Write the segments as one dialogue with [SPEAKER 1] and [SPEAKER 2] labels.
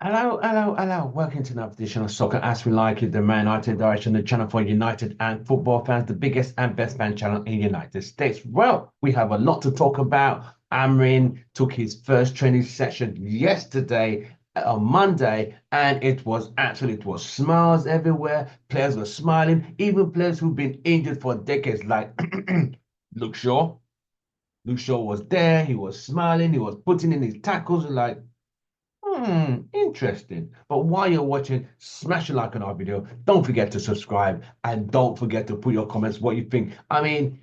[SPEAKER 1] Hello, hello, hello. Welcome to another edition of Soccer As We Like It, the Man United direction, the channel for United and football fans, the biggest and best fan channel in the United States. Well, we have a lot to talk about. Amrin took his first training session yesterday on Monday, and it was smiles everywhere. Players were smiling, even players who've been injured for decades, like Luke Shaw. Luke Shaw was there, he was smiling, he was putting in his tackles, like interesting. But while you're watching, smash a like on our video. Don't forget to subscribe and don't forget to put your comments what you think. I mean,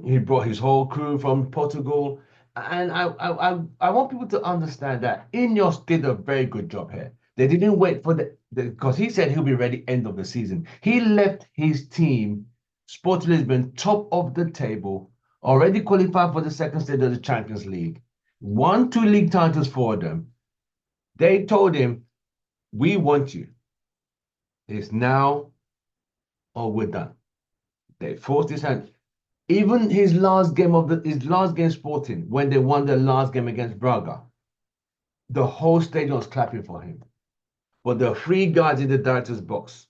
[SPEAKER 1] he brought his whole crew from Portugal, and I want people to understand that Ineos did a very good job here. They didn't wait for the because he said he'll be ready end of the season. He left his team, Sporting Lisbon, top of the table, already qualified for the second stage of the Champions League, won two league titles for them. They told him, "We want you. It's now or we're done." They forced his hand. Even his last game Sporting, when they won their last game against Braga, the whole stadium was clapping for him. But the three guys in the director's box,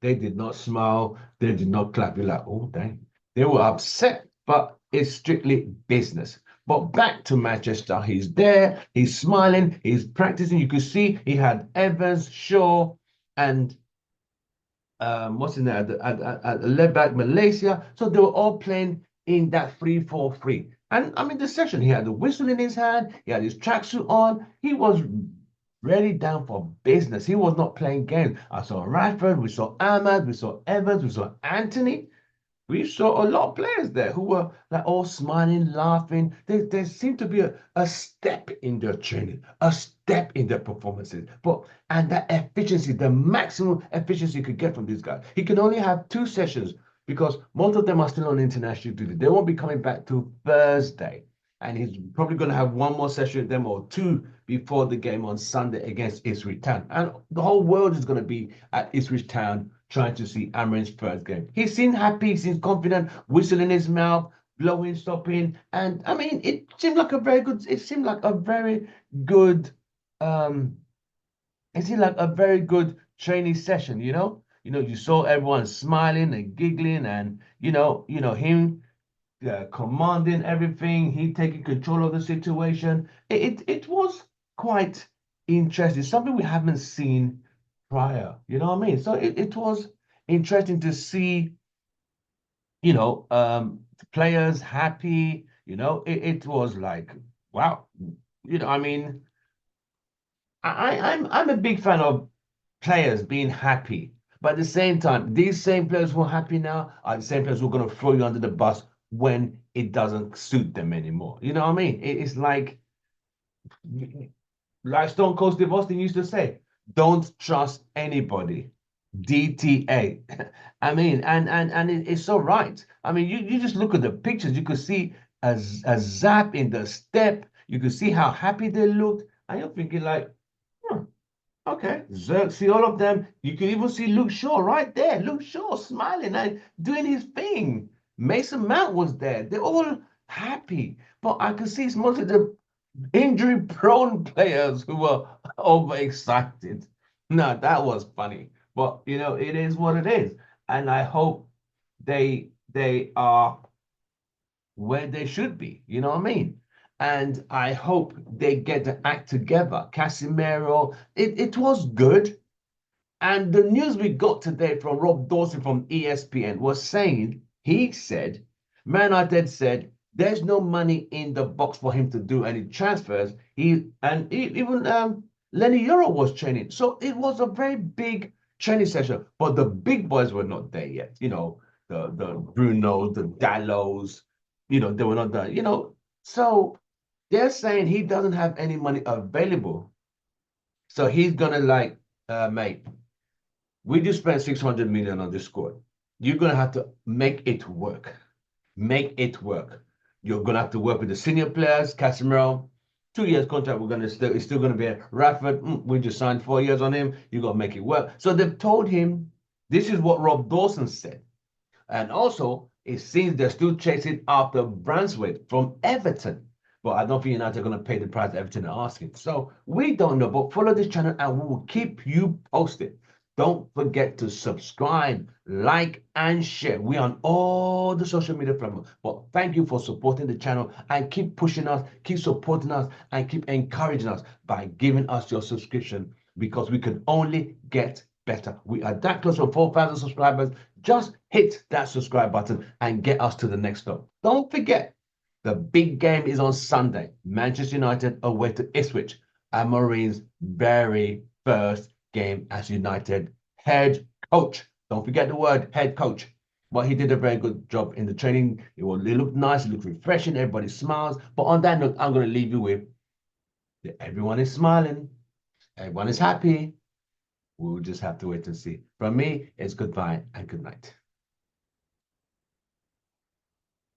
[SPEAKER 1] they did not smile, they did not clap. You're like, oh dang. They were upset, but it's strictly business. But back to Manchester, he's there, he's smiling, he's practicing. You could see he had Evans, Shaw, and what's in there at the left back, Malaysia. So they were all playing in that 3-4-3. And I mean, the session, he had the whistle in his hand, he had his tracksuit on, he was ready down for business. He was not playing games. I saw Radford, we saw Ahmad, we saw Evans, we saw Anthony. We saw a lot of players there who were like all smiling, laughing. There seemed to be a step in their training, a step in their performances. And that efficiency, the maximum efficiency you could get from these guys. He can only have two sessions because most of them are still on international duty. They won't be coming back till Thursday. And he's probably going to have one more session with them or two before the game on Sunday against Ipswich Town. And the whole world is going to be at Ipswich Town trying to see Amorins' first game. He seemed happy, he seemed confident, whistle in his mouth, blowing, stopping. And I mean, good, um, it seemed like a very good training session, you know? You saw everyone smiling and giggling and, him commanding everything, he taking control of the situation. It was quite interesting, something we haven't seen prior. You know what I mean? So it was interesting to see, you know, players happy. It was like, wow. I mean, I'm a big fan of players being happy. But at the same time, these same players who are happy now are the same players who are going to throw you under the bus when it doesn't suit them anymore. You know what I mean? It's like Stone Cold Steve Austin used to say, don't trust anybody. DTA. I mean, and it's so right. I mean, you just look at the pictures, you could see a zap in the step, you could see how happy they looked, and you're thinking like, hmm, okay, see all of them. You can even see Luke Shaw right there. Luke Shaw smiling and doing his thing. Mason Mount was there. They're all happy. But I could see most of the injury-prone players who were overexcited. No, that was funny. But it is what it is. And I hope they are where they should be. You know what I mean? And I hope they get the act together. Casemiro, it was good. And the news we got today from Rob Dawson from ESPN was saying, he said, Man United said, there's no money in the box for him to do any transfers. Even Lenny Euro was training. So it was a very big training session. But the big boys were not there yet. The Brunos, the Dallos, they were not there. So they're saying he doesn't have any money available. So he's gonna mate, we just spent 600 million on this squad. You're gonna have to make it work. Make it work. You're gonna have to work with the senior players, Casemiro. 2 years contract. It's still gonna be a Radford. We just signed 4 years on him. You gotta make it work. So they've told him this is what Rob Dawson said. And also, it seems they're still chasing after Branswaite from Everton. But I don't think United are going to pay the price Everton are asking. So we don't know, but follow this channel and we will keep you posted. Don't forget to subscribe, like, and share. We're on all the social media platforms. But thank you for supporting the channel and keep pushing us, keep supporting us, and keep encouraging us by giving us your subscription because we can only get better. We are that close to 4,000 subscribers. Just hit that subscribe button and get us to the next step. Don't forget, the big game is on Sunday. Manchester United away to Ipswich. Amorins' very first game as United head coach. Don't forget the word head coach. But he did a very good job in the training. It looked nice, it looked refreshing, everybody smiles. But on that note, I'm going to leave you with everyone is smiling, everyone is happy. We'll just have to wait and see. From me, it's goodbye and good night.